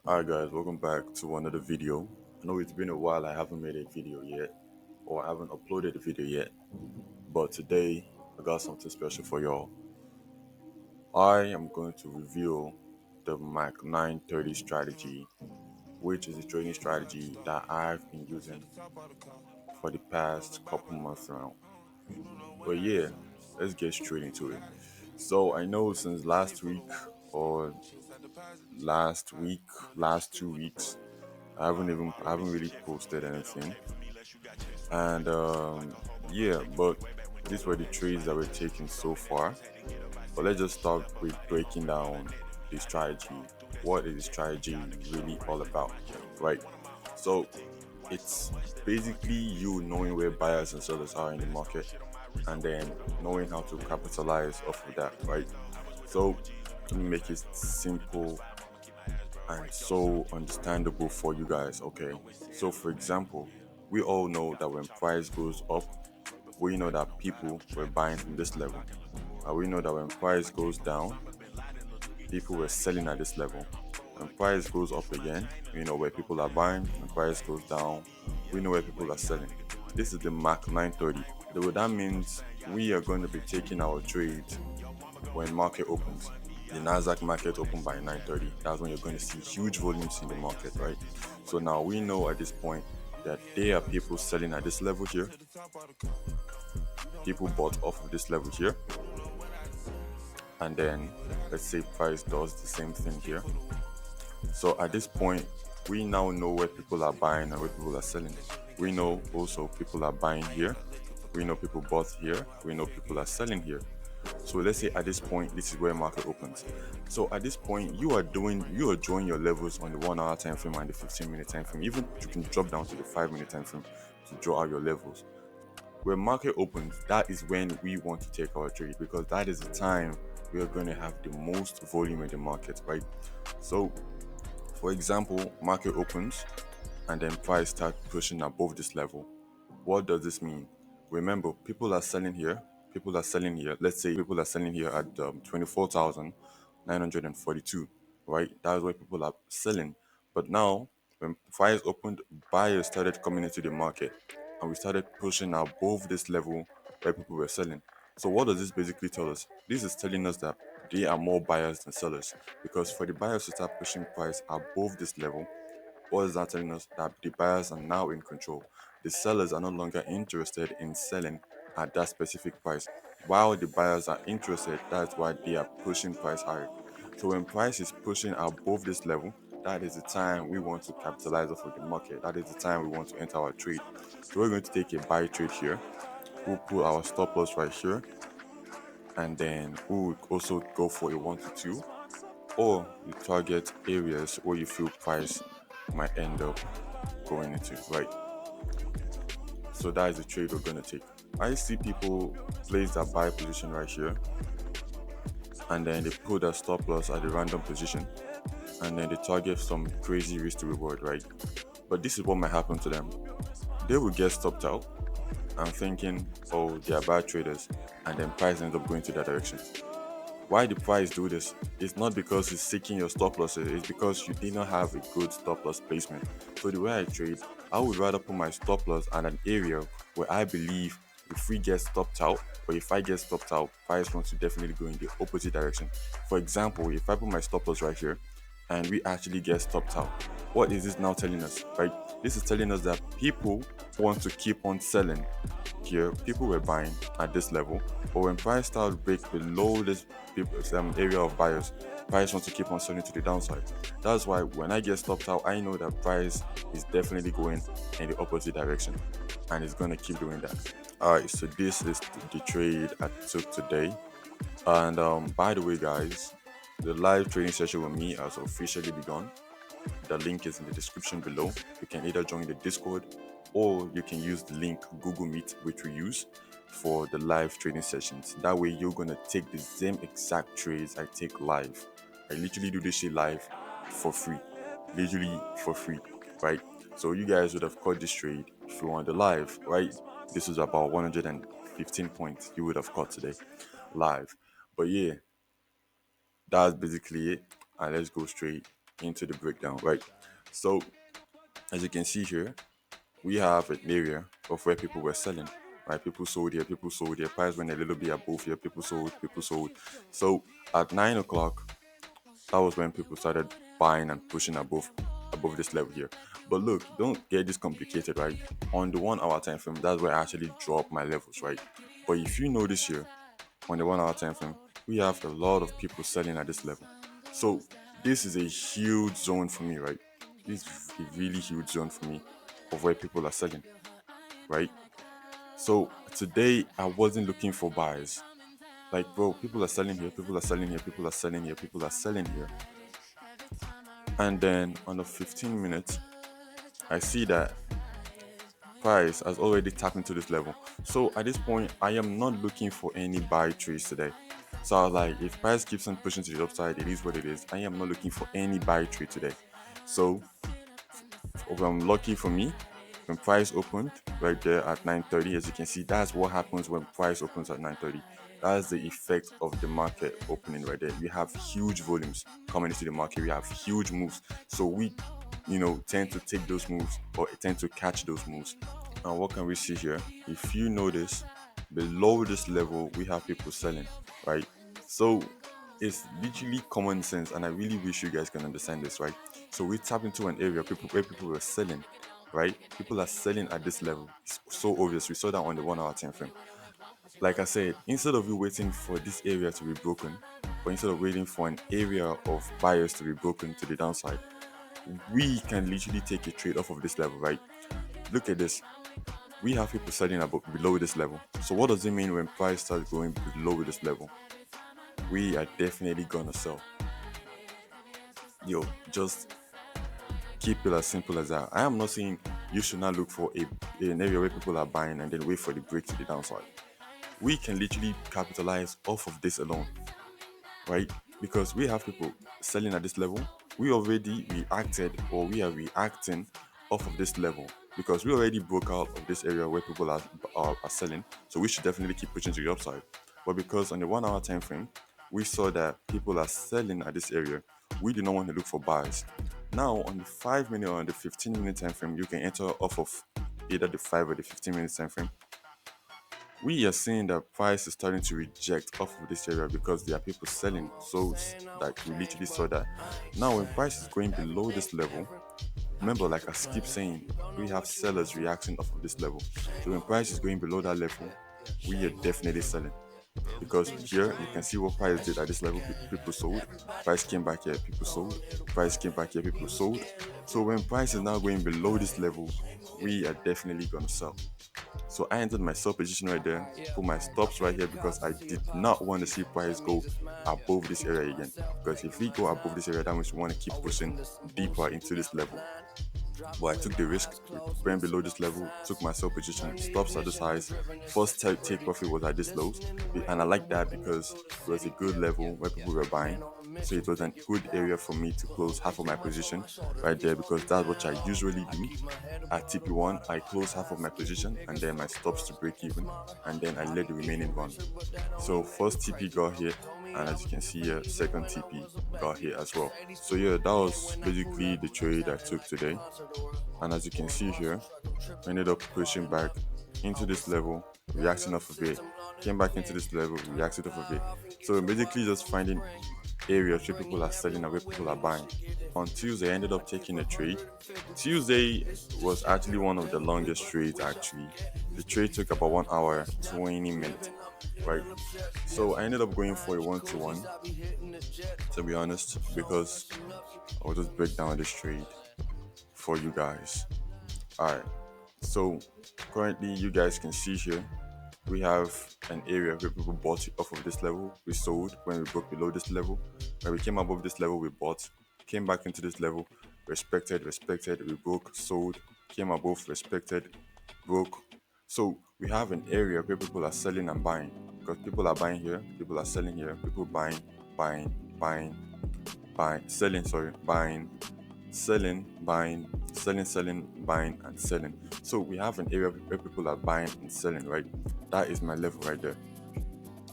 Hi guys, welcome back to another video. I know it's been a while I haven't made a video yet, or I haven't uploaded a video yet, but today I got something special for y'all. I am going to reveal the Mac 930 strategy, which is a trading strategy that I've been using for the past couple months now. But yeah, let's get straight into it. So I know since or last week, last 2 weeks, I haven't really posted anything. And yeah, but these were the trades that were taken so far. But let's just start with breaking down the strategy. What is the strategy really all about, right? So it's basically you knowing where buyers and sellers are in the market and then knowing how to capitalize off of that, right? So let me make it simple and so understandable for you guys. Okay, so for example, we all know that when price goes up, we know that people were buying from this level, and we know that when price goes down, people were selling at this level. When price goes up again, we know where people are buying. When price goes down, we know where people are selling. This is the Mac 930. Though that means we are going to be taking our trades when market opens. The Nasdaq market opened by 9:30. That's when you're going to see huge volumes in the market, right? So now we know at this point that there are people selling at this level here. People bought off of this level here, and then let's say price does the same thing here. So at this point, we now know where people are buying and where people are selling. We know also people are buying here. We know people bought here. We know people are selling here. So let's say at this point, this is where market opens. So at this point, you are drawing your levels on the 1 hour time frame and the 15-minute time frame. Even you can drop down to the 5 minute time frame to draw out your levels. When market opens, that is when we want to take our trade because that is the time we are going to have the most volume in the market, right? So for example, market opens and then price starts pushing above this level. What does this mean? Remember, people are selling here. People are selling here. Let's say people are selling here at 24,942, right? That's where people are selling. But now, when price opened, buyers started coming into the market and we started pushing above this level where people were selling. So, what does this basically tell us? This is telling us that there are more buyers than sellers because for the buyers to start pushing price above this level, what is that telling us? That the buyers are now in control. The sellers are no longer interested in selling at that specific price. While the buyers are interested, that's why they are pushing price higher. So when price is pushing above this level, that is the time we want to capitalize off of the market. That is the time we want to enter our trade. So we're going to take a buy trade here. We'll put our stop loss right here, and then we'll also go for a 1 to 2, or you target areas where you feel price might end up going into, right? So that is the trade we're going to take. I see people place that buy position right here, and then they put a stop loss at a random position, and then they target some crazy risk to reward, right? But this is what might happen to them. They will get stopped out and thinking, oh, they are bad traders, and then price ends up going to that direction. Why the price do this? It's not because it's seeking your stop losses, it's because you did not have a good stop loss placement. So the way I trade, I would rather put my stop loss at an area where I believe if we get stopped out, or if I get stopped out, price wants to definitely go in the opposite direction. For example, if I put my stop loss right here and we actually get stopped out, what is this now telling us, right? This is telling us that people want to keep on selling. Here, people were buying at this level, but when price starts to break below this area of buyers, price wants to keep on selling to the downside. That's why when I get stopped out, I know that price is definitely going in the opposite direction, and it's going to keep doing that. All right, so this is the trade I took today. And by the way, guys, the live trading session with me has officially begun. The link is in the description below. You can either join the Discord or you can use the link Google Meet, which we use for the live trading sessions. That way, you're gonna take the same exact trades I take live. I literally do this shit live for free, literally for free, right? So you guys would have caught this trade if you were on the live, right? This was about 115 points you would have caught today live. But yeah, that's basically it. And let's go straight into the breakdown, right? So as you can see here, we have an area of where people were selling, right? People sold here, price went a little bit above here, people sold, people sold. So at 9 o'clock, that was when people started buying and pushing above this level here. But look, don't get this complicated, right? On the 1 hour time frame, that's where I actually drop my levels, right? But if you notice here, on the 1 hour time frame, we have a lot of people selling at this level. So this is a huge zone for me, right? This is a really huge zone for me of where people are selling, right? So today I wasn't looking for buys. Like, bro, people are selling here, people are selling here, people are selling here, people are selling here. And then on the 15 minutes, I see that price has already tapped into this level. So at this point, I am not looking for any buy trades today. So I was like, if price keeps on pushing to the upside, it is what it is. I am not looking for any buy trade today. So lucky for me, when price opened right there at 9:30, as you can see, that's what happens when price opens at 9:30. That's the effect of the market opening right there. We have huge volumes coming into the market. We have huge moves. So we, tend to take those moves or tend to catch those moves. And what can we see here? If you notice, below this level, we have people selling, right? So it's literally common sense, and I really wish you guys can understand this, right? So we tap into an area where people were selling, right? People are selling at this level. It's so obvious. We saw that on the 1 hour time frame. Like I said, instead of you waiting for this area to be broken, or instead of waiting for an area of buyers to be broken to the downside, we can literally take a trade off of this level, right? Look at this. We have people selling above below this level. So what does it mean when price starts going below this level? We are definitely gonna sell. Yo, just keep it as simple as that. I am not saying you should not look for an area where people are buying and then wait for the break to the downside. We can literally capitalize off of this alone, right? Because we have people selling at this level. We already reacted, or we are reacting off of this level, because we already broke out of this area where people are selling. So we should definitely keep pushing to the upside. But because on the 1 hour time frame, we saw that people are selling at this area, we do not want to look for buys. Now on the 5 minute or on the 15-minute time frame, you can enter off of either the 5 or the 15 minute time frame. We are seeing that price is starting to reject off of this area because there are people selling. So like we literally saw that. Now when price is going below this level, remember, like I keep saying, we have sellers reacting off of this level. So when price is going below that level, we are definitely selling. Because here you can see what price did at this level, people sold. Price came back here, people sold. Price came back here, people sold. So when price is now going below this level, we are definitely gonna sell. So I entered my sell position right there, put my stops right here because I did not want to see price go above this area again. Because if we go above this area, that means we want to keep pushing deeper into this level. But I took the risk, went below this level, took my sell position, stops at this highs. First take profit was at this lows, and I like that because it was a good level where people were buying. So it was a good area for me to close half of my position right there, because that's what I usually do. At TP1, I close half of my position and then my stops to break even, and then I let the remaining run. So first TP got hit, and as you can see here, second TP got hit as well. So yeah, that was basically the trade I took today. And as you can see here, I ended up pushing back into this level, reacting off of it, came back into this level, reacted off of it. So basically just finding areas where people are selling and where people are buying. On Tuesday, I ended up taking a trade. Tuesday was actually one of the longest trades actually. The trade took about 1 hour, 20 minutes, right? So I ended up going for a 1-to-1, to be honest, because I'll just break down this trade for you guys. Alright, so currently you guys can see here we have an area where people bought off of this level, we sold when we broke below this level. When we came above this level, we bought, came back into this level, respected, we broke, sold, came above, respected, broke. So we have an area where people are selling and buying, because people are buying here, people are selling here, people buying, buying, buying, buying, selling, sorry, buying, selling, buying, selling, buying, and selling. So we have an area where people are buying and selling, right? That is my level right there.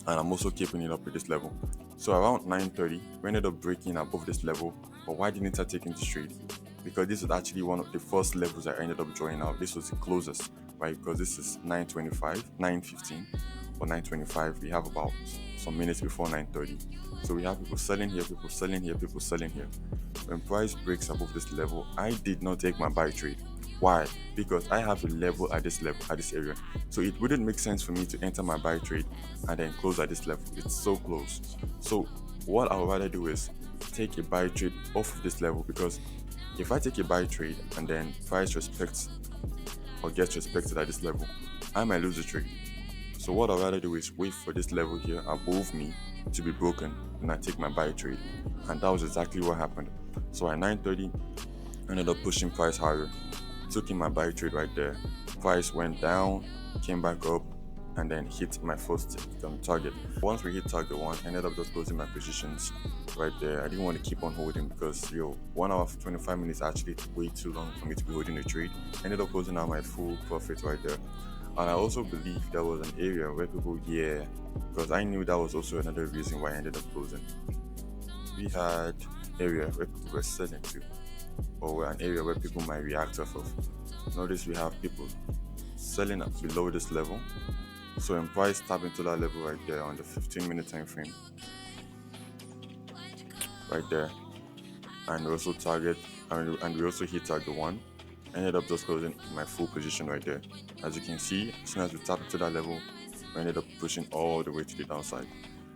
And I'm also keeping it up with this level. So around 9:30, we ended up breaking above this level. But why didn't I take this trade? Because this was actually one of the first levels I ended up drawing out. This was the closest, right? Because this is 9:25, 9:15, or 9:25. We have about some minutes before 9:30. So we have people selling here, people selling here, people selling here. When price breaks above this level, I did not take my buy trade. Why? Because I have a level at this level, at this area. So it wouldn't make sense for me to enter my buy trade and then close at this level. It's so close. So what I would rather do is take a buy trade off of this level, because if I take a buy trade and then price respects or gets respected at this level, I might lose the trade. So what I'd rather do is wait for this level here above me to be broken, and I take my buy trade. And that was exactly what happened. So at 9:30, I ended up pushing price higher, took in my buy trade right there. Price went down, came back up, and then hit my first target. Once we hit target one, I ended up just closing my positions right there. I didn't want to keep on holding because 1 hour 25 minutes actually way too long for me to be holding the trade. I ended up closing out my full profit right there. And I also believe there was an area where people, because I knew that was also another reason why I ended up closing. We had area where people were selling to, or an area where people might react off of. Notice we have people selling at below this level. So when price tap into that level right there on the 15-minute time frame, right there, and we also target, and we also hit target one. I ended up just closing my full position right there. As you can see, as soon as we tap into that level, we ended up pushing all the way to the downside.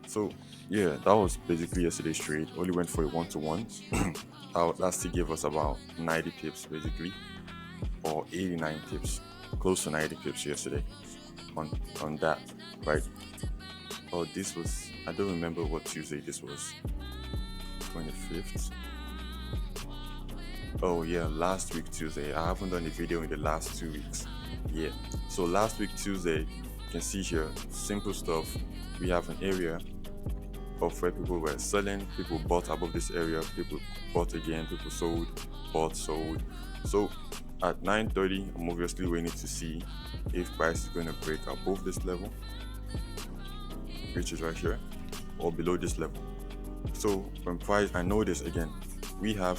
So yeah, that was basically yesterday's trade. Only went for a 1-to-1. That still gave us about 90 pips basically, or 89 pips, close to 90 pips yesterday on that, right? Oh, this was, I don't remember what Tuesday this was. 25th. Oh yeah, last week Tuesday. I haven't done a video in the last 2 weeks. Yeah. So last week Tuesday, you can see here, simple stuff. We have an area of where people were selling, people bought above this area, people bought again, people sold, bought, sold. So at 9:30, I'm obviously waiting to see if price is going to break above this level, which is right here, or below this level. So when price, I know this again, we have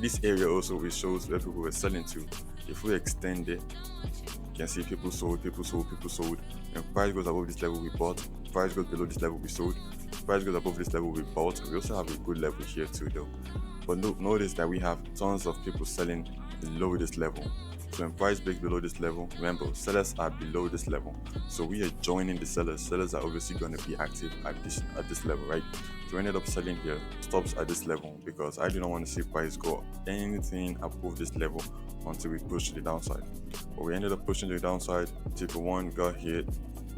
this area also, which shows where people were selling to. If we extend it, you can see people sold, people sold, people sold. And price goes above this level, we bought. Price goes below this level, we sold. Price goes above this level, we bought. We also have a good level here too, though. But notice that we have tons of people selling below this level. So when price breaks below this level, remember, sellers are below this level. So we are joining the sellers. Sellers are obviously going to be active at this level, right? So we ended up selling here, stops at this level, because I do not want to see price go anything above this level until we push to the downside. But we ended up pushing to the downside. TP1 got hit,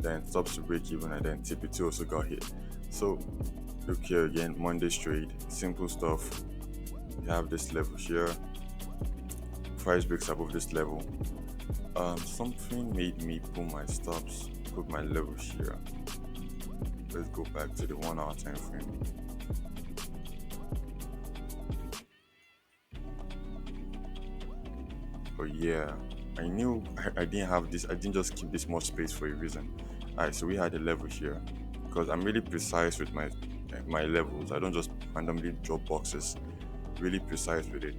then stops to break even, and then TP2 also got hit. So look here again, Monday's trade, simple stuff. We have this level here. Price breaks above this level. Something made me pull my stops, put my levels here. Let's go back to the 1 hour time frame. Oh yeah, I knew I didn't have this. I didn't just keep this much space for a reason. Alright, so we had a level here, because I'm really precise with my levels. I don't just randomly drop boxes. Really precise with it.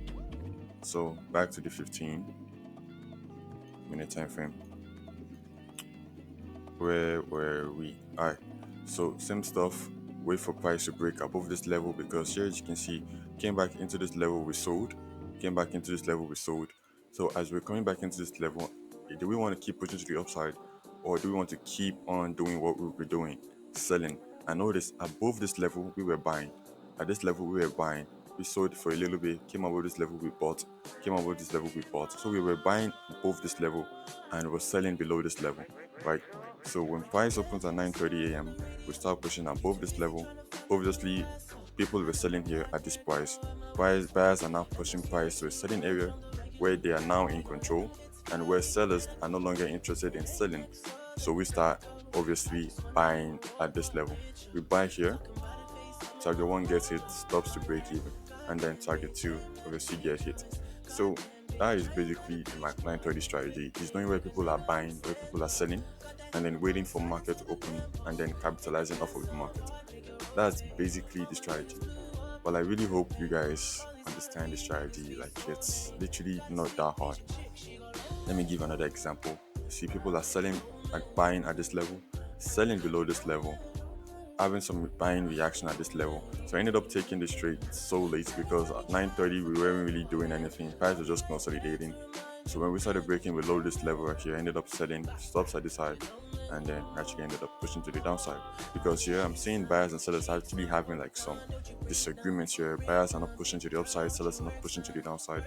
So back to the 15-minute time frame. Where were we? Alright, so same stuff. Wait for price to break above this level, because here, as you can see, came back into this level, we sold. Came back into this level, we sold. So as we're coming back into this level, do we want to keep pushing to the upside, or do we want to keep on doing what we were doing, selling? And notice above this level we were buying. At this level we were buying. We sold for a little bit, came above this level, we bought, came above this level, we bought. So we were buying above this level and we're selling below this level, right? So when price opens at 9:30 a.m., we start pushing above this level. Obviously, people were selling here at this price. Buyers are now pushing price to a certain area where they are now in control, and where sellers are no longer interested in selling. So we start obviously buying at this level. We buy here, target one gets hit, stops to break even, and then target two obviously get hit. So that is basically my 9:30 strategy. Is knowing where people are buying, where people are selling, and then waiting for market to open and then capitalizing off of the market. That's basically the strategy. But I really hope you guys understand the strategy. Like, it's literally not that hard. Let me give another example. See, people are selling, like buying at this level, selling below this level, having some buying reaction at this level. So I ended up taking this trade so late because at 9:30 we weren't really doing anything. Price was just consolidating. So when we started breaking below this level right here, I ended up selling stops at this side and then actually ended up pushing to the downside. Because here I'm seeing buyers and sellers actually having like some disagreements here. Buyers are not pushing to the upside, sellers are not pushing to the downside.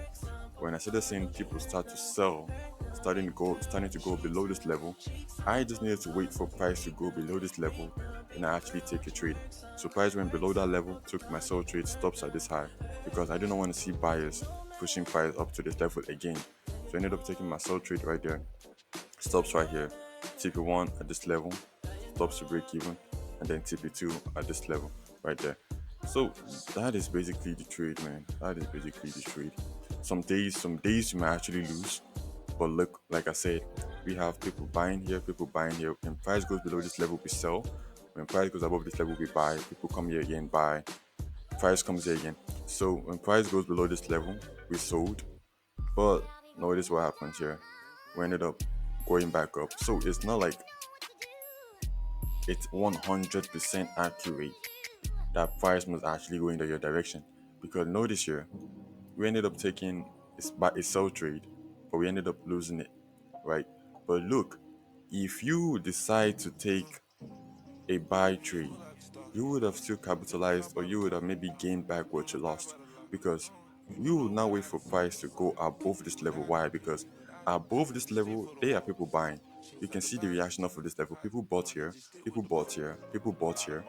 When I started seeing people start to sell, starting to go below this level, I just needed to wait for price to go below this level and I actually take a trade. So price went below that level, took my sell trade stops at this high because I didn't want to see buyers pushing price up to this level again. So I ended up taking my sell trade right there, stops right here, TP1 at this level, stops to break even, and then TP2 at this level right there. So that is basically the trade, man. That is basically the trade. Some days you might actually lose, but look, like I said, we have people buying here, people buying here. When price goes below this level, we sell. When price goes above this level, we buy. People come here again, buy. Price comes here again. So when price goes below this level, we sold. But notice what happens here. We ended up going back up. So it's not like it's 100% accurate that price must actually go in your direction. Because notice here, we ended up taking a sell trade, but we ended up losing it, right? But look, if you decide to take a buy trade, you would have still capitalized or you would have maybe gained back what you lost because you will now wait for price to go above this level. Why? Because above this level, there are people buying. You can see the reaction off of this level. People bought here, people bought here, people bought here.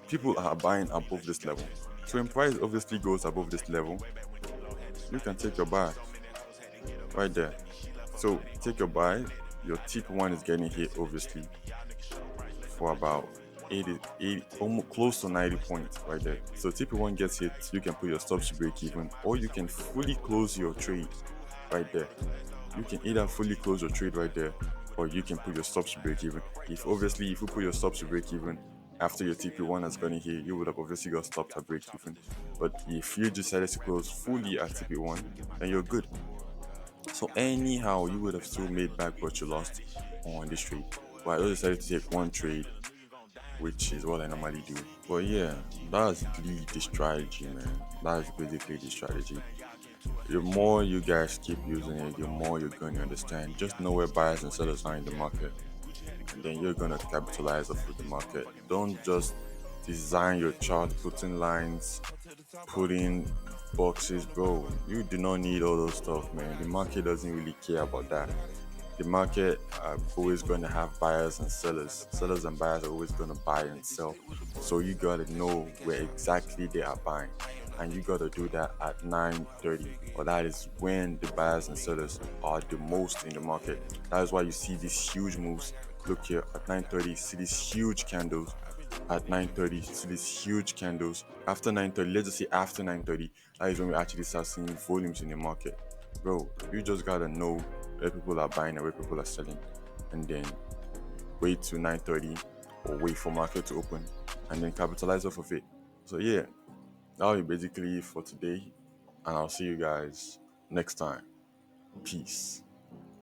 People are buying above this level. So when price obviously goes above this level, you can take your buy right there. So take your buy. Your tip one is getting hit obviously for about 80, almost close to 90 points right there. So TP1 gets hit, you can put your stops to break even, or you can fully close your trade right there. You can either fully close your trade right there, or you can put your stops to break even. If you put your stops to break even after your TP1 has gone in here, you would have obviously got stopped at break even. But if you decided to close fully at TP1, then you're good. So anyhow, you would have still made back what you lost on this trade. But I just decided to take one trade, which is what I normally do. But yeah, that's the strategy, man. That's basically the strategy. The more you guys keep using it, the more you're going to understand. Just know where buyers and sellers are in the market, and then you're going to capitalize off of the market. Don't just design your chart, put in lines, put in boxes, bro. You do not need all those stuff, man. The market doesn't really care about that. The market are always going to have buyers and sellers. Sellers and buyers are always going to buy and sell. So you got to know where exactly they are buying. And you got to do that at 9:30. Or that is when the buyers and sellers are the most in the market. That is why you see these huge moves. Look here at 9:30, see these huge candles. At 9:30, see these huge candles. After 9:30, let's just say after 9:30, that is when we actually start seeing volumes in the market. Bro, you just gotta know where people are buying and where people are selling, and then wait till 9:30 or wait for market to open, and then capitalize off of it. So yeah, that'll be basically it for today, and I'll see you guys next time. Peace.